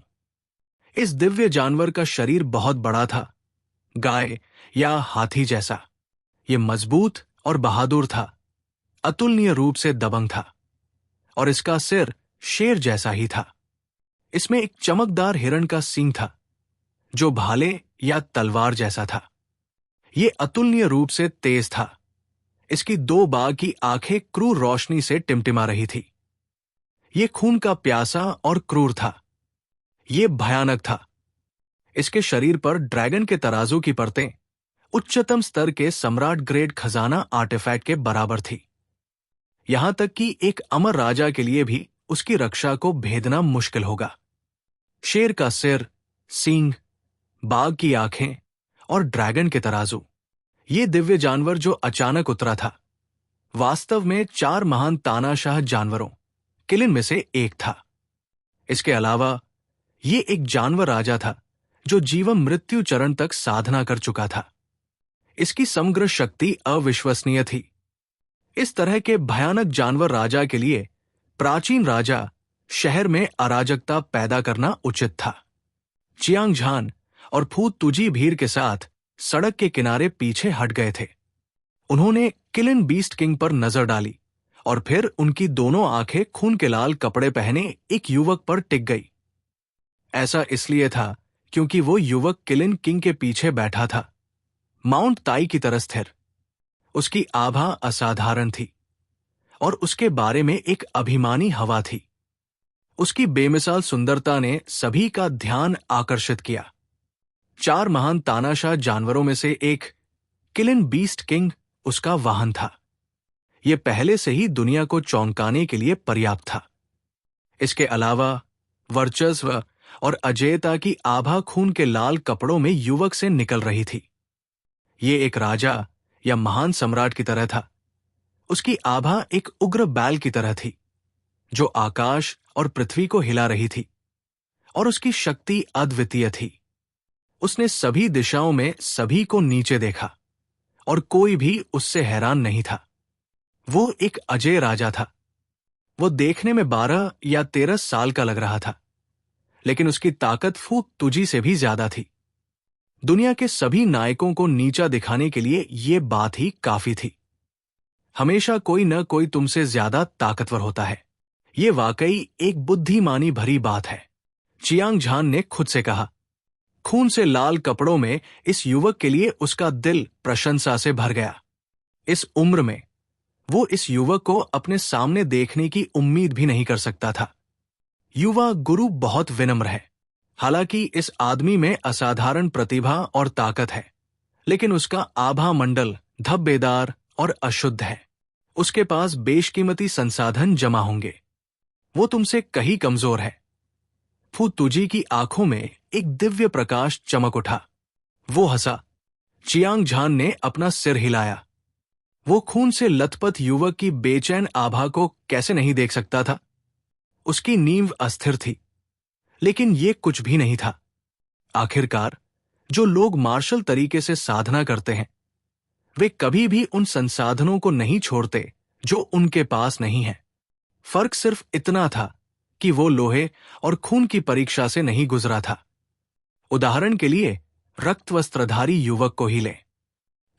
इस दिव्य जानवर का शरीर बहुत बड़ा था, गाय या हाथी जैसा। ये मजबूत और बहादुर था, अतुलनीय रूप से दबंग था, और इसका सिर शेर जैसा ही था। इसमें एक चमकदार हिरण का सींग था जो भाले या तलवार जैसा था। ये अतुलनीय रूप से तेज था। इसकी 2 बाघ की आंखें क्रूर रोशनी से टिमटिमा रही थी। ये खून का प्यासा और क्रूर था। ये भयानक था। इसके शरीर पर ड्रैगन के तराजू की परतें उच्चतम स्तर के सम्राट ग्रेड खजाना आर्टिफैक्ट के बराबर थी। यहां तक कि एक अमर राजा के लिए भी उसकी रक्षा को भेदना मुश्किल होगा। शेर का सिर, सींग, बाघ की आंखें और ड्रैगन के तराजू, ये दिव्य जानवर जो अचानक उतरा था, वास्तव में 4 महान तानाशाह जानवरों किलिन में से एक था। इसके अलावा ये एक जानवर राजा था जो जीवन मृत्यु चरण तक साधना कर चुका था। इसकी समग्र शक्ति अविश्वसनीय थी। इस तरह के भयानक जानवर राजा के लिए प्राचीन राजा शहर में अराजकता पैदा करना उचित था। चियांग झान और फू तुजी भीड़ के साथ सड़क के किनारे पीछे हट गए थे। उन्होंने किलिन बीस्ट किंग पर नजर डाली और फिर उनकी दोनों आंखें खून के लाल कपड़े पहने एक युवक पर टिक गई। ऐसा इसलिए था क्योंकि वो युवक किलिन किंग के पीछे बैठा था, माउंट ताई की तरह स्थिर। उसकी आभा असाधारण थी और उसके बारे में एक अभिमानी हवा थी। उसकी बेमिसाल सुंदरता ने सभी का ध्यान आकर्षित किया। 4 महान तानाशाह जानवरों में से एक किलिन बीस्ट किंग उसका वाहन था। यह पहले से ही दुनिया को चौंकाने के लिए पर्याप्त था। इसके अलावा वर्चस्व और अजेयता की आभा खून के लाल कपड़ों में युवक से निकल रही थी। ये एक राजा या महान सम्राट की तरह था। उसकी आभा एक उग्र बैल की तरह थी जो आकाश और पृथ्वी को हिला रही थी, और उसकी शक्ति अद्वितीय थी। उसने सभी दिशाओं में सभी को नीचे देखा और कोई भी उससे हैरान नहीं था। वो एक अजय राजा था। वो देखने में 12 या 13 साल का लग रहा था, लेकिन उसकी ताकत फू तुजी से भी ज्यादा थी। दुनिया के सभी नायकों को नीचा दिखाने के लिए यह बात ही काफी थी। हमेशा कोई न कोई तुमसे ज्यादा ताकतवर होता है। ये वाकई एक बुद्धिमानी भरी बात है, चियांग झान ने खुद से कहा। खून से लाल कपड़ों में इस युवक के लिए उसका दिल प्रशंसा से भर गया। इस उम्र में वो इस युवक को अपने सामने देखने की उम्मीद भी नहीं कर सकता था। युवा गुरु बहुत विनम्र है। हालांकि इस आदमी में असाधारण प्रतिभा और ताकत है, लेकिन उसका आभा मंडल धब्बेदार और अशुद्ध है। उसके पास बेशकीमती संसाधन जमा होंगे। वो तुमसे कहीं कमजोर है। फू तुजी की आंखों में एक दिव्य प्रकाश चमक उठा। वो हंसा। चियांग झान ने अपना सिर हिलाया। वो खून से लथपथ युवक की बेचैन आभा को कैसे नहीं देख सकता था। उसकी नींव अस्थिर थी, लेकिन ये कुछ भी नहीं था। आखिरकार जो लोग मार्शल तरीके से साधना करते हैं, वे कभी भी उन संसाधनों को नहीं छोड़ते जो उनके पास नहीं है। फर्क सिर्फ इतना था कि वो लोहे और खून की परीक्षा से नहीं गुजरा था। उदाहरण के लिए रक्त वस्त्रधारी युवक को ही लें।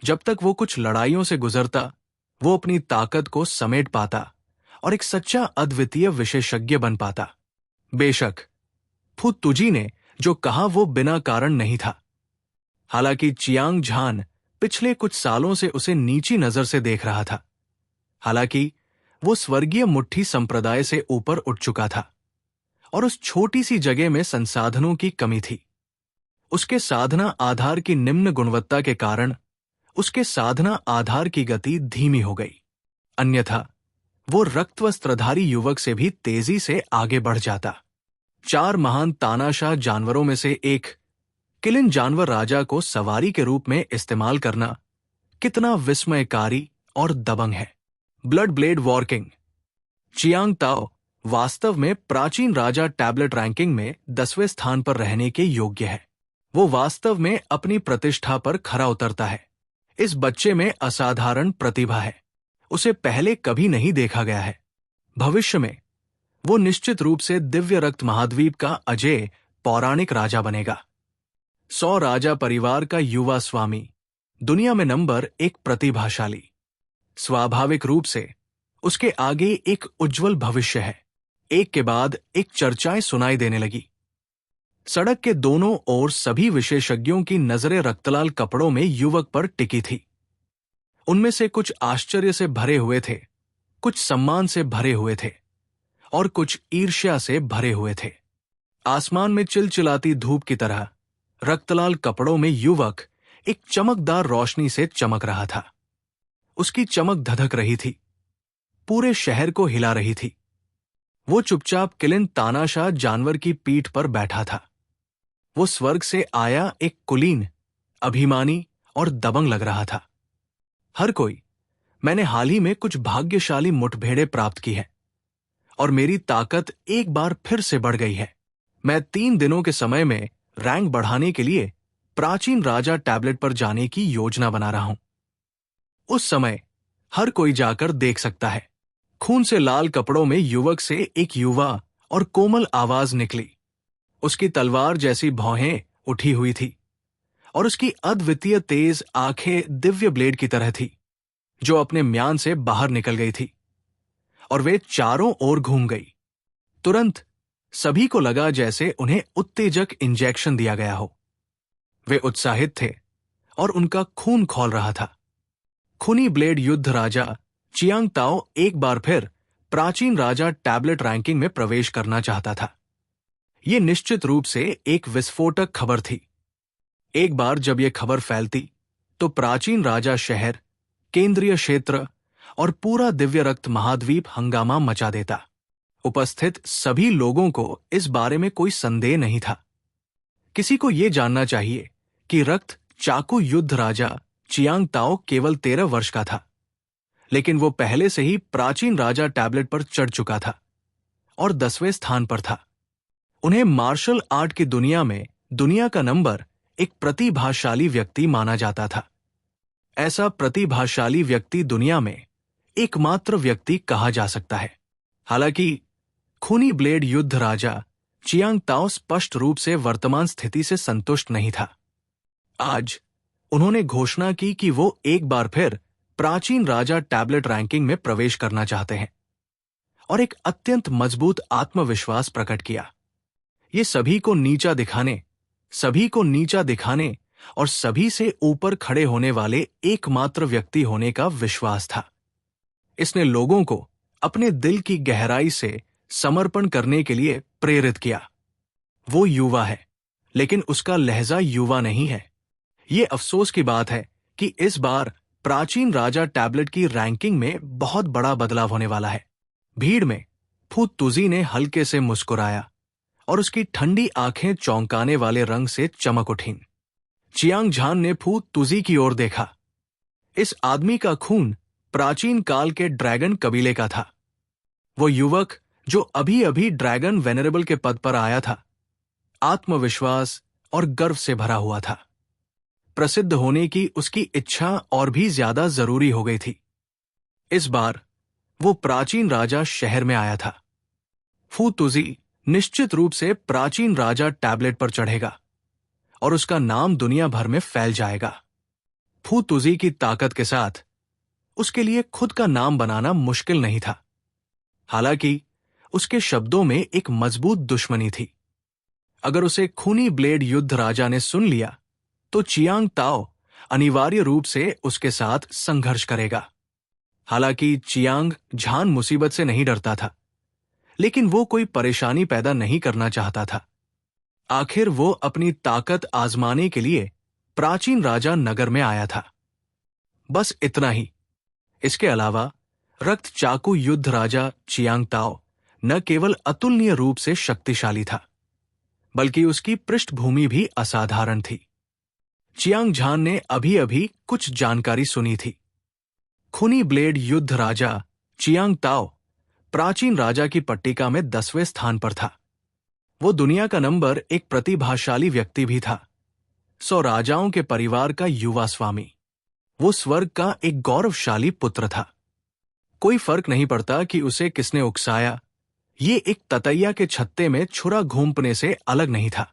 जब तक वो कुछ लड़ाइयों से गुजरता, वो अपनी ताकत को समेट पाता और एक सच्चा अद्वितीय विशेषज्ञ बन पाता। बेशक फू तुजी ने जो कहा वो बिना कारण नहीं था। हालांकि चियांग झान पिछले कुछ सालों से उसे नीची नजर से देख रहा था। हालांकि वो स्वर्गीय मुट्ठी संप्रदाय से ऊपर उठ चुका था और उस छोटी सी जगह में संसाधनों की कमी थी। उसके साधना आधार की निम्न गुणवत्ता के कारण उसके साधना आधार की गति धीमी हो गई। अन्यथा वो रक्तवस्त्रधारी युवक से भी तेजी से आगे बढ़ जाता। 4 महान तानाशाह जानवरों में से एक किलिन जानवर राजा को सवारी के रूप में इस्तेमाल करना कितना विस्मयकारी और दबंग है। Blood blade war king Chiang Tao वास्तव में प्राचीन राजा टैबलेट रैंकिंग में 10वें स्थान पर रहने के योग्य है। वो वास्तव में अपनी प्रतिष्ठा पर खरा उतरता है। इस बच्चे में असाधारण प्रतिभा है। उसे पहले कभी नहीं देखा गया है। भविष्य में वो निश्चित रूप से दिव्य रक्त महाद्वीप का अजेय पौराणिक राजा बनेगा। 100 राजा परिवार का युवा स्वामी, दुनिया में नंबर 1 प्रतिभाशाली। स्वाभाविक रूप से उसके आगे एक उज्जवल भविष्य है। एक के बाद एक चर्चाएं सुनाई देने लगी। सड़क के दोनों ओर सभी विशेषज्ञों की नजरें रक्तलाल कपड़ों में युवक पर टिकी थी। उनमें से कुछ आश्चर्य से भरे हुए थे, कुछ सम्मान से भरे हुए थे और कुछ ईर्ष्या से भरे हुए थे। आसमान में चिलचिलाती धूप की तरह रक्तलाल कपड़ों में युवक एक चमकदार रोशनी से चमक रहा था। उसकी चमक धधक रही थी, पूरे शहर को हिला रही थी। वो चुपचाप किलिन तानाशाह जानवर की पीठ पर बैठा था। वो स्वर्ग से आया एक कुलीन, अभिमानी और दबंग लग रहा था। हर कोई, मैंने हाल ही में कुछ भाग्यशाली मुठभेड़ें प्राप्त की है और मेरी ताकत एक बार फिर से बढ़ गई है। मैं 3 दिनों के समय में रैंक बढ़ाने के लिए प्राचीन राजा टैबलेट पर जाने की योजना बना रहा हूं। उस समय हर कोई जाकर देख सकता है। खून से लाल कपड़ों में युवक से एक युवा और कोमल आवाज निकली। उसकी तलवार जैसी भौहें उठी हुई थी और उसकी अद्वितीय तेज आंखें दिव्य ब्लेड की तरह थी, जो अपने म्यान से बाहर निकल गई थी और वे चारों ओर घूम गई। तुरंत सभी को लगा जैसे उन्हें उत्तेजक इंजेक्शन दिया गया हो। वे उत्साहित थे और उनका खून खौल रहा था। खूनी ब्लेड युद्ध राजा चियांग ताओ एक बार फिर प्राचीन राजा टैबलेट रैंकिंग में प्रवेश करना चाहता था। यह निश्चित रूप से एक विस्फोटक खबर थी। एक बार जब यह खबर फैलती तो प्राचीन राजा शहर, केंद्रीय क्षेत्र और पूरा दिव्य रक्त महाद्वीप हंगामा मचा देता। उपस्थित सभी लोगों को इस बारे में कोई संदेह नहीं था। किसी को यह जानना चाहिए कि रक्त चाकू युद्ध राजा चियांग ताओ केवल 13 वर्ष का था, लेकिन वो पहले से ही प्राचीन राजा टैबलेट पर चढ़ चुका था और 10वें स्थान पर था। उन्हें मार्शल आर्ट की दुनिया में दुनिया का नंबर 1 प्रतिभाशाली व्यक्ति माना जाता था। ऐसा प्रतिभाशाली व्यक्ति दुनिया में एकमात्र व्यक्ति कहा जा सकता है। हालांकि खूनी ब्लेड युद्ध राजा चियांग ताओ स्पष्ट रूप से वर्तमान स्थिति से संतुष्ट नहीं था। आज उन्होंने घोषणा की कि वो एक बार फिर प्राचीन राजा टैबलेट रैंकिंग में प्रवेश करना चाहते हैं और एक अत्यंत मजबूत आत्मविश्वास प्रकट किया। ये सभी को नीचा दिखाने और सभी से ऊपर खड़े होने वाले एकमात्र व्यक्ति होने का विश्वास था। इसने लोगों को अपने दिल की गहराई से समर्पण करने के लिए प्रेरित किया। वो युवा है, लेकिन उसका लहजा युवा नहीं है। ये अफसोस की बात है कि इस बार प्राचीन राजा टैबलेट की रैंकिंग में बहुत बड़ा बदलाव होने वाला है। भीड़ में फू तुजी ने हल्के से मुस्कुराया और उसकी ठंडी आंखें चौंकाने वाले रंग से चमक उठीं। चियांग झान ने फू तुजी की ओर देखा। इस आदमी का खून प्राचीन काल के ड्रैगन कबीले का था। वो युवक जो अभी अभी ड्रैगन वेनरेबल के पद पर आया था, आत्मविश्वास और गर्व से भरा हुआ था। प्रसिद्ध होने की उसकी इच्छा और भी ज्यादा जरूरी हो गई थी। इस बार वो प्राचीन राजा शहर में आया था। फू तुजी निश्चित रूप से प्राचीन राजा टैबलेट पर चढ़ेगा और उसका नाम दुनिया भर में फैल जाएगा। फू तुजी की ताकत के साथ उसके लिए खुद का नाम बनाना मुश्किल नहीं था। हालांकि उसके शब्दों में एक मजबूत दुश्मनी थी। अगर उसे खूनी ब्लेड युद्ध राजा ने सुन लिया तो चियांग ताओ अनिवार्य रूप से उसके साथ संघर्ष करेगा। हालांकि चियांग झान मुसीबत से नहीं डरता था, लेकिन वो कोई परेशानी पैदा नहीं करना चाहता था। आखिर वो अपनी ताकत आजमाने के लिए प्राचीन राजा नगर में आया था। बस इतना ही। इसके अलावा रक्त चाकू युद्ध राजा चियांग ताओ न केवल अतुलनीय रूप से शक्तिशाली था, बल्कि उसकी पृष्ठभूमि भी असाधारण थी। चियांग झान ने अभी अभी कुछ जानकारी सुनी थी। खूनी ब्लेड युद्ध राजा चियांग ताओ प्राचीन राजा की पट्टिका में 10वें स्थान पर था। वो दुनिया का नंबर 1 प्रतिभाशाली व्यक्ति भी था। 100 राजाओं के परिवार का युवा स्वामी। वो स्वर्ग का एक गौरवशाली पुत्र था। कोई फर्क नहीं पड़ता कि उसे किसने उकसाया, ये एक ततैया के छत्ते में छुरा घूंपने से अलग नहीं था।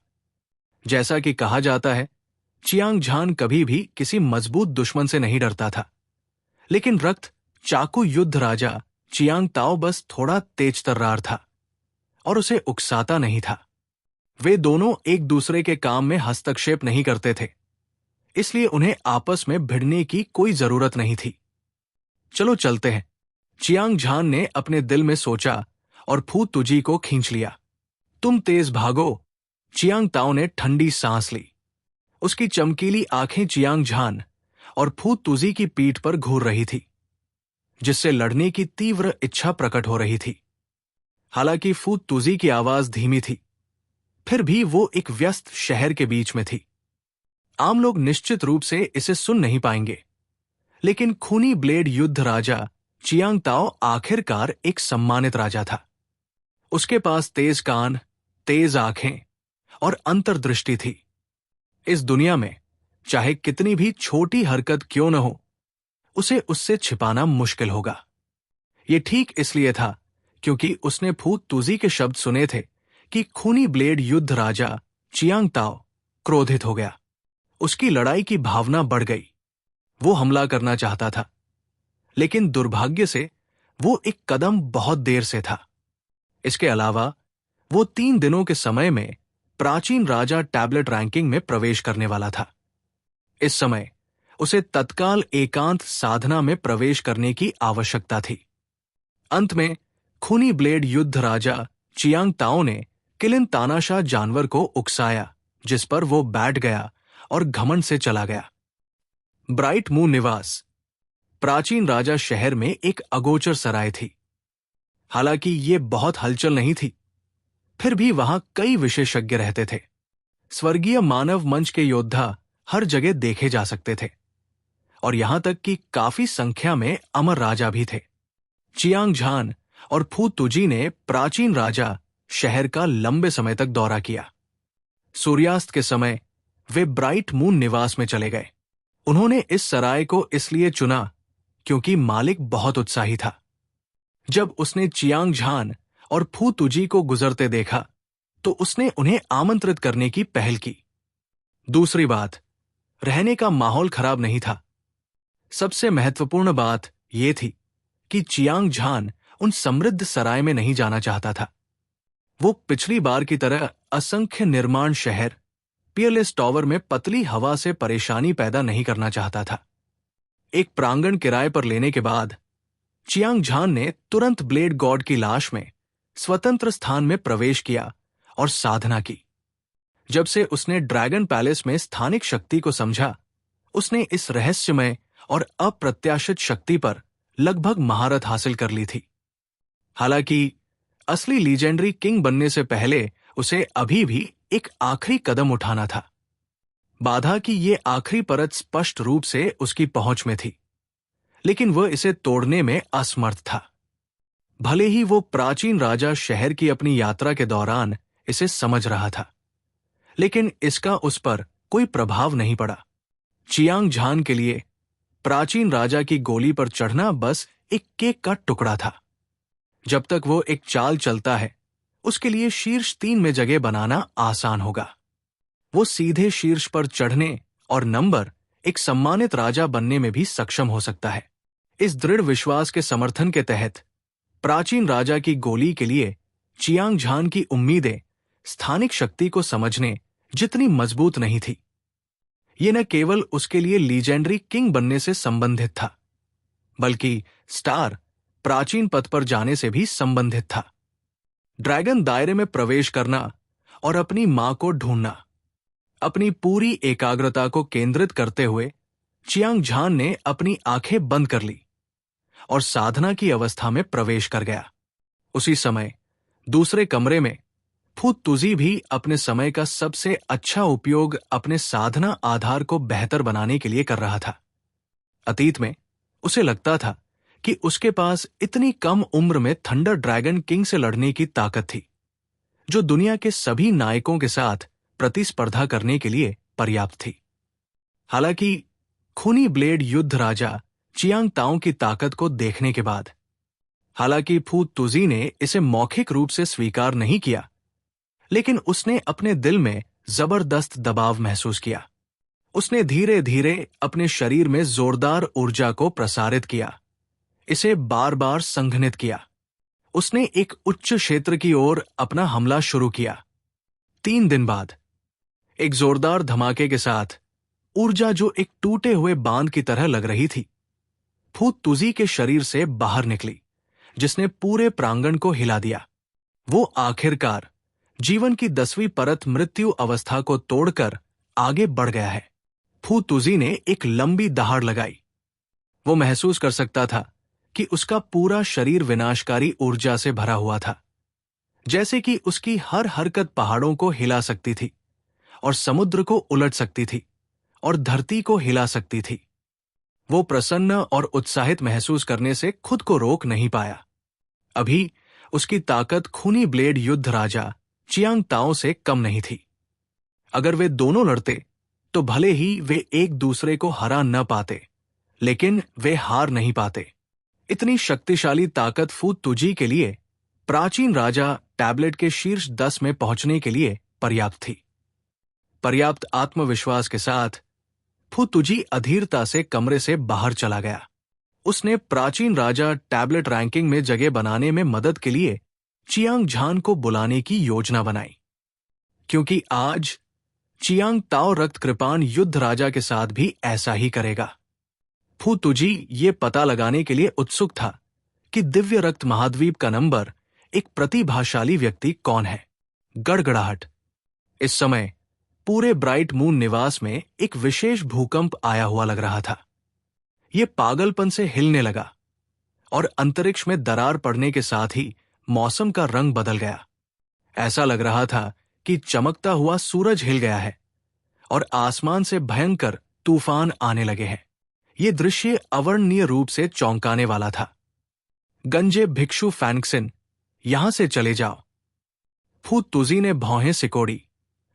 जैसा कि कहा जाता है, चियांग झान कभी भी किसी मजबूत दुश्मन से नहीं डरता था, लेकिन रक्त चाकू युद्ध राजा चियांग ताओ बस थोड़ा तेज तर्रार था और उसे उकसाता नहीं था। वे दोनों एक दूसरे के काम में हस्तक्षेप नहीं करते थे, इसलिए उन्हें आपस में भिड़ने की कोई जरूरत नहीं थी। चलो चलते हैं, चियांग झान ने अपने दिल में सोचा और फू तुजी को खींच लिया। तुम तेज भागो। चियांग ताओ ने ठंडी सांस ली। उसकी चमकीली आंखें चियांग झान और फू तुजी की पीठ पर घूर रही थी, जिससे लड़ने की तीव्र इच्छा प्रकट हो रही थी। हालांकि फू तुजी की आवाज धीमी थी, फिर भी वो एक व्यस्त शहर के बीच में थी। आम लोग निश्चित रूप से इसे सुन नहीं पाएंगे, लेकिन खूनी ब्लेड युद्ध राजा चियांग ताओ आखिरकार एक सम्मानित राजा था। उसके पास तेज कान, तेज आंखें और अंतर्दृष्टि थी। इस दुनिया में चाहे कितनी भी छोटी हरकत क्यों न हो, उसे उससे छिपाना मुश्किल होगा। ये ठीक इसलिए था क्योंकि उसने फू तुजी के शब्द सुने थे कि खूनी ब्लेड युद्ध राजा चियांग ताओ क्रोधित हो गया। उसकी लड़ाई की भावना बढ़ गई। वो हमला करना चाहता था, लेकिन दुर्भाग्य से वो एक कदम बहुत देर से था। इसके अलावा वो 3 दिनों के समय में प्राचीन राजा टैबलेट रैंकिंग में प्रवेश करने वाला था। इस समय उसे तत्काल एकांत साधना में प्रवेश करने की आवश्यकता थी। अंत में खूनी ब्लेड युद्ध राजा चियांग ताओ ने किलिन तानाशाह जानवर को उकसाया, जिस पर वो बैठ गया और घमंड से चला गया। ब्राइट मून निवास प्राचीन राजा शहर में एक अगोचर सराय थी। हालांकि ये बहुत हलचल नहीं थी, फिर भी वहां कई विशेषज्ञ रहते थे। स्वर्गीय मानव मंच के योद्धा हर जगह देखे जा सकते थे, और यहां तक कि काफी संख्या में अमर राजा भी थे। चियांग झान और फू तुजी ने प्राचीन राजा शहर का लंबे समय तक दौरा किया। सूर्यास्त के समय वे ब्राइट मून निवास में चले गए। उन्होंने इस सराय को इसलिए चुना क्योंकि मालिक बहुत उत्साही था। जब उसने चियांग झान और फू तुजी को गुजरते देखा तो उसने उन्हें आमंत्रित करने की पहल की। दूसरी बात, रहने का माहौल खराब नहीं था। सबसे महत्वपूर्ण बात यह थी कि चियांग झान उन समृद्ध सराय में नहीं जाना चाहता था। वो पिछली बार की तरह असंख्य निर्माण शहर पियरलेस टावर में पतली हवा से परेशानी पैदा नहीं करना चाहता था। एक प्रांगण किराए पर लेने के बाद चियांग झान ने तुरंत ब्लेड गॉड की लाश में स्वतंत्र स्थान में प्रवेश किया और साधना की। जब से उसने ड्रैगन पैलेस में स्थानिक शक्ति को समझा, उसने इस रहस्यमय और अप्रत्याशित शक्ति पर लगभग महारत हासिल कर ली थी। हालांकि असली लीजेंडरी किंग बनने से पहले उसे अभी भी एक आखिरी कदम उठाना था। बाधा की ये आखिरी परत स्पष्ट रूप से उसकी पहुंच में थी, लेकिन वह इसे तोड़ने में असमर्थ था। भले ही वो प्राचीन राजा शहर की अपनी यात्रा के दौरान इसे समझ रहा था, लेकिन इसका उस पर कोई प्रभाव नहीं पड़ा। चियांग झान के लिए प्राचीन राजा की गोली पर चढ़ना बस एक केक का टुकड़ा था। जब तक वो एक चाल चलता है, उसके लिए शीर्ष 3 में जगह बनाना आसान होगा। वो सीधे शीर्ष पर चढ़ने और नंबर एक सम्मानित राजा बनने में भी सक्षम हो सकता है। इस दृढ़ विश्वास के समर्थन के तहत प्राचीन राजा की गोली के लिए चियांग झान की उम्मीदें स्थानिक शक्ति को समझने जितनी मजबूत नहीं थी। ये न केवल उसके लिए लीजेंडरी किंग बनने से संबंधित था, बल्कि स्टार प्राचीन पद पर जाने से भी संबंधित था। ड्रैगन दायरे में प्रवेश करना और अपनी मां को ढूंढना। अपनी पूरी एकाग्रता को केंद्रित करते हुए चियांग झान ने अपनी आंखें बंद कर ली और साधना की अवस्था में प्रवेश कर गया। उसी समय दूसरे कमरे में फू तुजी भी अपने समय का सबसे अच्छा उपयोग अपने साधना आधार को बेहतर बनाने के लिए कर रहा था। अतीत में उसे लगता था कि उसके पास इतनी कम उम्र में थंडर ड्रैगन किंग से लड़ने की ताकत थी, जो दुनिया के सभी नायकों के साथ प्रतिस्पर्धा करने के लिए पर्याप्त थी। हालांकि खूनी ब्लेड युद्ध राजा चियांग ताओ की ताकत को देखने के बाद हालांकि फू तुजी ने इसे मौखिक रूप से स्वीकार नहीं किया, लेकिन उसने अपने दिल में जबरदस्त दबाव महसूस किया। उसने धीरे धीरे अपने शरीर में जोरदार ऊर्जा को प्रसारित किया, इसे बार बार संघनित किया। उसने एक उच्च क्षेत्र की ओर अपना हमला शुरू किया। 3 दिन बाद एक जोरदार धमाके के साथ ऊर्जा जो एक टूटे हुए बांध की तरह लग रही थी, फू तुजी के शरीर से बाहर निकली, जिसने पूरे प्रांगण को हिला दिया। वो आखिरकार जीवन की 10वीं परत मृत्यु अवस्था को तोड़कर आगे बढ़ गया है। फू तुजी ने एक लंबी दहाड़ लगाई। वो महसूस कर सकता था कि उसका पूरा शरीर विनाशकारी ऊर्जा से भरा हुआ था, जैसे कि उसकी हर हरकत पहाड़ों को हिला सकती थी और समुद्र को उलट सकती थी और धरती को हिला सकती थी। वो प्रसन्न और उत्साहित महसूस करने से खुद को रोक नहीं पाया। अभी उसकी ताकत खूनी ब्लेड युद्ध राजा चियांग ताओ से कम नहीं थी। अगर वे दोनों लड़ते तो भले ही वे एक दूसरे को हरा न पाते, लेकिन वे हार नहीं पाते। इतनी शक्तिशाली ताकत फू तुजी के लिए प्राचीन राजा टैबलेट के शीर्ष 10 में पहुंचने के लिए पर्याप्त थी। पर्याप्त आत्मविश्वास के साथ फू तुजी अधीरता से कमरे से बाहर चला गया। उसने प्राचीन राजा टैबलेट रैंकिंग में जगह बनाने में मदद के लिए चियांग झान को बुलाने की योजना बनाई, क्योंकि आज चियांग ताओ रक्त कृपाण युद्ध राजा के साथ भी ऐसा ही करेगा। फू तुजी ये पता लगाने के लिए उत्सुक था कि दिव्य रक्त महाद्वीप का नंबर एक प्रतिभाशाली व्यक्ति कौन है। गड़गड़ाहट। इस समय पूरे ब्राइट मून निवास में एक विशेष भूकंप आया हुआ लग रहा था। यह पागलपन से हिलने लगा और अंतरिक्ष में दरार पड़ने के साथ ही मौसम का रंग बदल गया। ऐसा लग रहा था कि चमकता हुआ सूरज हिल गया है और आसमान से भयंकर तूफान आने लगे हैं। यह दृश्य अवर्णनीय रूप से चौंकाने वाला था। गंजे भिक्षु फैंक्सिन, यहां से चले जाओ। फू तुजी ने भौहें सिकोड़ी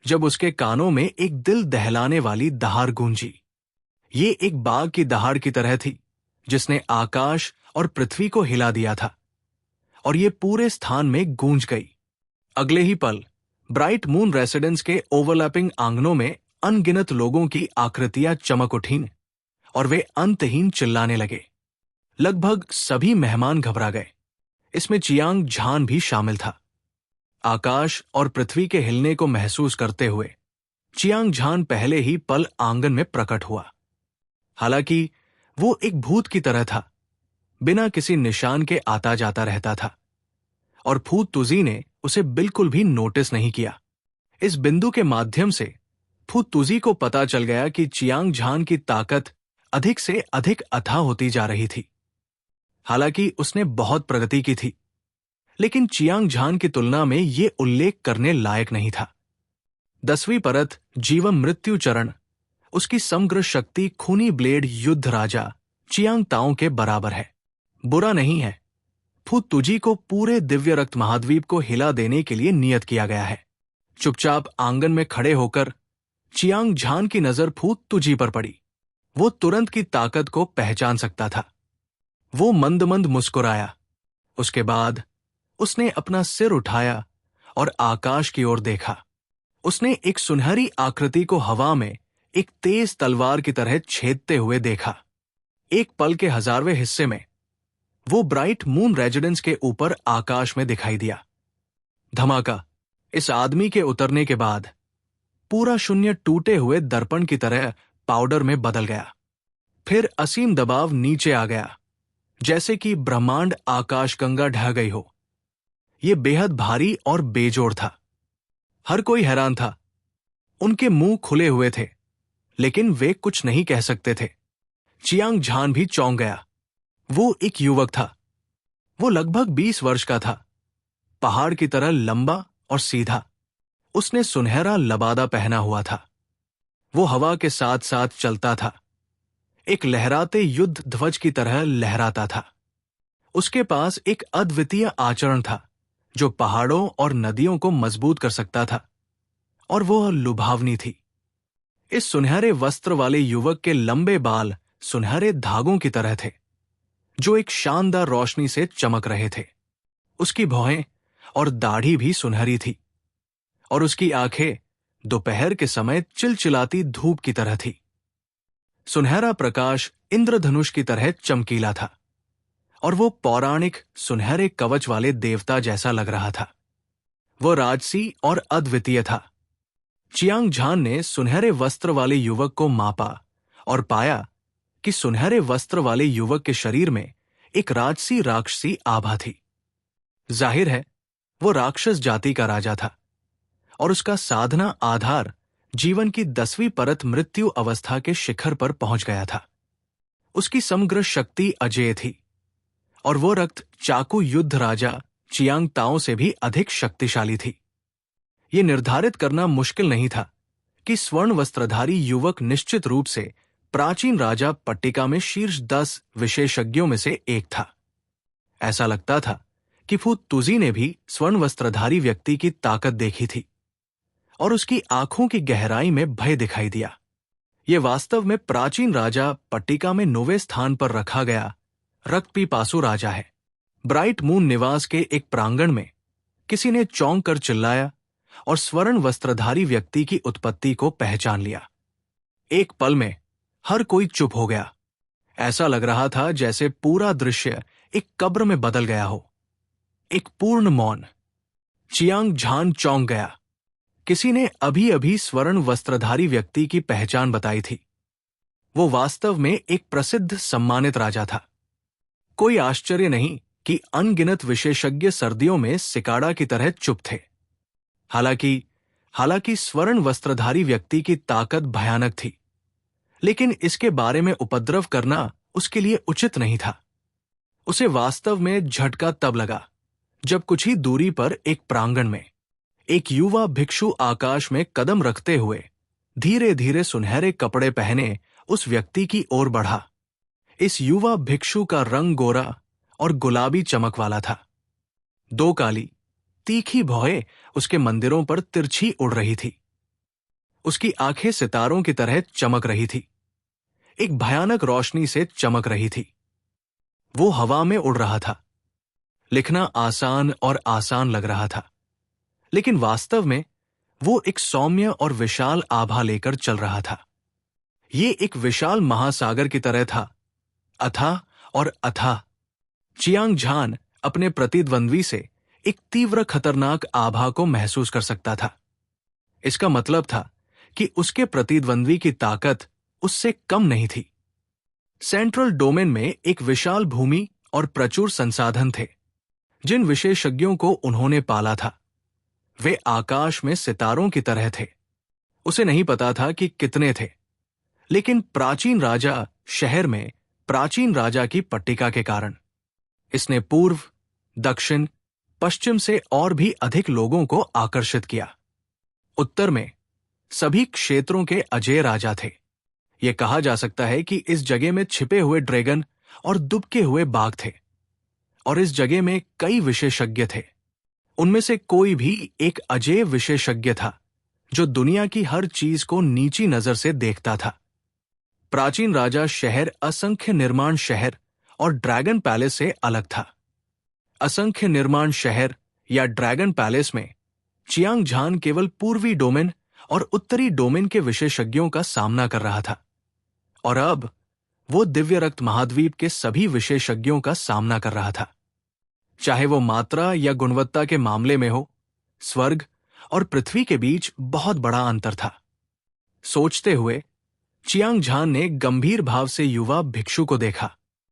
जब उसके कानों में एक दिल दहलाने वाली दहाड़ गूंजी। ये एक बाघ की दहाड़ की तरह थी, जिसने आकाश और पृथ्वी को हिला दिया था, और ये पूरे स्थान में गूंज गई। अगले ही पल ब्राइट मून रेसिडेंस के ओवरलैपिंग आंगनों में अनगिनत लोगों की आकृतियां चमक उठीं और वे अंतहीन चिल्लाने लगे। लगभग सभी मेहमान घबरा गए। इसमें चियांग झान भी शामिल था। आकाश और पृथ्वी के हिलने को महसूस करते हुए चियांग झान पहले ही पल आंगन में प्रकट हुआ। हालांकि वो एक भूत की तरह था, बिना किसी निशान के आता जाता रहता था, और फू तुजी ने उसे बिल्कुल भी नोटिस नहीं किया। इस बिंदु के माध्यम से फू तुजी को पता चल गया कि चियांग झान की ताकत अधिक से अधिक अथाह होती जा रही थी। हालांकि उसने बहुत प्रगति की थी, लेकिन चियांग झान की तुलना में ये उल्लेख करने लायक नहीं था। 10वीं परत जीवन मृत्यु चरण उसकी समग्र शक्ति खूनी ब्लेड युद्ध राजा चियांग ताओ के बराबर है। बुरा नहीं है। फू तुजी को पूरे दिव्य रक्त महाद्वीप को हिला देने के लिए नियत किया गया है। चुपचाप आंगन में खड़े होकर चियांग झान की नजर फू तुजी पर पड़ी। वो तुरंत की ताकत को पहचान सकता था। वो मंद मंद मुस्कुराया। उसके बाद उसने अपना सिर उठाया और आकाश की ओर देखा। उसने एक सुनहरी आकृति को हवा में एक तेज तलवार की तरह छेदते हुए देखा। एक पल के 1000वें हिस्से में वो ब्राइट मून रेजिडेंस के ऊपर आकाश में दिखाई दिया। धमाका। इस आदमी के उतरने के बाद पूरा शून्य टूटे हुए दर्पण की तरह पाउडर में बदल गया। फिर असीम दबाव नीचे आ गया, जैसे कि ब्रह्मांड आकाशगंगा ढह गई हो। यह बेहद भारी और बेजोड़ था। हर कोई हैरान था। उनके मुंह खुले हुए थे, लेकिन वे कुछ नहीं कह सकते थे। चियांग झान भी चौंक गया। वो एक युवक था। वो लगभग 20 वर्ष का था, पहाड़ की तरह लंबा और सीधा। उसने सुनहरा लबादा पहना हुआ था। वो हवा के साथ साथ चलता था, एक लहराते युद्ध ध्वज की तरह लहराता था। उसके पास एक अद्वितीय आचरण था जो पहाड़ों और नदियों को मजबूत कर सकता था, और वो लुभावनी थी। इस सुनहरे वस्त्र वाले युवक के लंबे बाल सुनहरे धागों की तरह थे। जो एक शानदार रोशनी से चमक रहे थे। उसकी भौहें और दाढ़ी भी सुनहरी थी और उसकी आंखें दोपहर के समय चिलचिलाती धूप की तरह थी। सुनहरा प्रकाश इंद्रधनुष की तरह चमकीला था और वो पौराणिक सुनहरे कवच वाले देवता जैसा लग रहा था। वो राजसी और अद्वितीय था। चियांग झान ने सुनहरे वस्त्र वाले युवक को मापा और पाया कि सुनहरे वस्त्र वाले युवक के शरीर में एक राजसी राक्षसी आभा थी। जाहिर है वो राक्षस जाति का राजा था और उसका साधना आधार जीवन की 10वीं परत मृत्यु अवस्था के शिखर पर पहुंच गया था। उसकी समग्र शक्ति अजेय थी और वो रक्त चाकू युद्ध राजा चियांग ताओ से भी अधिक शक्तिशाली थी। ये निर्धारित करना मुश्किल नहीं था कि स्वर्ण वस्त्रधारी युवक निश्चित रूप से प्राचीन राजा पट्टिका में शीर्ष 10 विशेषज्ञों में से एक था। ऐसा लगता था कि फू तुजी ने भी स्वर्ण वस्त्रधारी व्यक्ति की ताकत देखी थी और उसकी आंखों की गहराई में भय दिखाई दिया। ये वास्तव में प्राचीन राजा पट्टिका में 9वें स्थान पर रखा गया रक्तपिपासु राजा है। ब्राइट मून निवास के एक प्रांगण में किसी ने चौंक कर चिल्लाया और स्वर्ण वस्त्रधारी व्यक्ति की उत्पत्ति को पहचान लिया। एक पल में हर कोई चुप हो गया। ऐसा लग रहा था जैसे पूरा दृश्य एक कब्र में बदल गया हो। एक पूर्ण मौन। चियांग झान चौंक गया। किसी ने अभी अभी स्वर्ण वस्त्रधारी व्यक्ति की पहचान बताई थी। वो वास्तव में एक प्रसिद्ध सम्मानित राजा था। कोई आश्चर्य नहीं कि अनगिनत विशेषज्ञ सर्दियों में सिकाड़ा की तरह चुप थे। हालांकि स्वर्ण वस्त्रधारी व्यक्ति की ताकत भयानक थी, लेकिन इसके बारे में उपद्रव करना उसके लिए उचित नहीं था। उसे वास्तव में झटका तब लगा जब कुछ ही दूरी पर एक प्रांगण में एक युवा भिक्षु आकाश में कदम रखते हुए धीरे धीरे सुनहरे कपड़े पहने उस व्यक्ति की ओर बढ़ा। इस युवा भिक्षु का रंग गोरा और गुलाबी चमक वाला था। 2 काली तीखी भौहें उसके मंदिरों पर तिरछी उड़ रही थी। उसकी आंखें सितारों की तरह चमक रही थी, एक भयानक रोशनी से चमक रही थी। वो हवा में उड़ रहा था। लिखना आसान और आसान लग रहा था, लेकिन वास्तव में वो एक सौम्य और विशाल आभा लेकर चल रहा था। ये एक विशाल महासागर की तरह था, अथाह और अथाह। चियांग झान अपने प्रतिद्वंद्वी से एक तीव्र खतरनाक आभा को महसूस कर सकता था। इसका मतलब था कि उसके प्रतिद्वंद्वी की ताकत उससे कम नहीं थी। सेंट्रल डोमेन में एक विशाल भूमि और प्रचुर संसाधन थे। जिन विशेषज्ञों को उन्होंने पाला था वे आकाश में सितारों की तरह थे। उसे नहीं पता था कि कितने थे, लेकिन प्राचीन राजा शहर में प्राचीन राजा की पट्टिका के कारण इसने पूर्व, दक्षिण, पश्चिम से और भी अधिक लोगों को आकर्षित किया। उत्तर में सभी क्षेत्रों के अजेय राजा थे। यह कहा जा सकता है कि इस जगह में छिपे हुए ड्रैगन और दुबके हुए बाघ थे और इस जगह में कई विशेषज्ञ थे। उनमें से कोई भी एक अजेय विशेषज्ञ था जो दुनिया की हर चीज को नीची नजर से देखता था। प्राचीन राजा शहर असंख्य निर्माण शहर और ड्रैगन पैलेस से अलग था। असंख्य निर्माण शहर या ड्रैगन पैलेस में चियांग झान केवल पूर्वी डोमेन और उत्तरी डोमेन के विशेषज्ञों का सामना कर रहा था और अब वो दिव्य रक्त महाद्वीप के सभी विशेषज्ञों का सामना कर रहा था। चाहे वो मात्रा या गुणवत्ता के मामले में हो, स्वर्ग और पृथ्वी के बीच बहुत बड़ा अंतर था। सोचते हुए चियांग झान ने गंभीर भाव से युवा भिक्षु को देखा।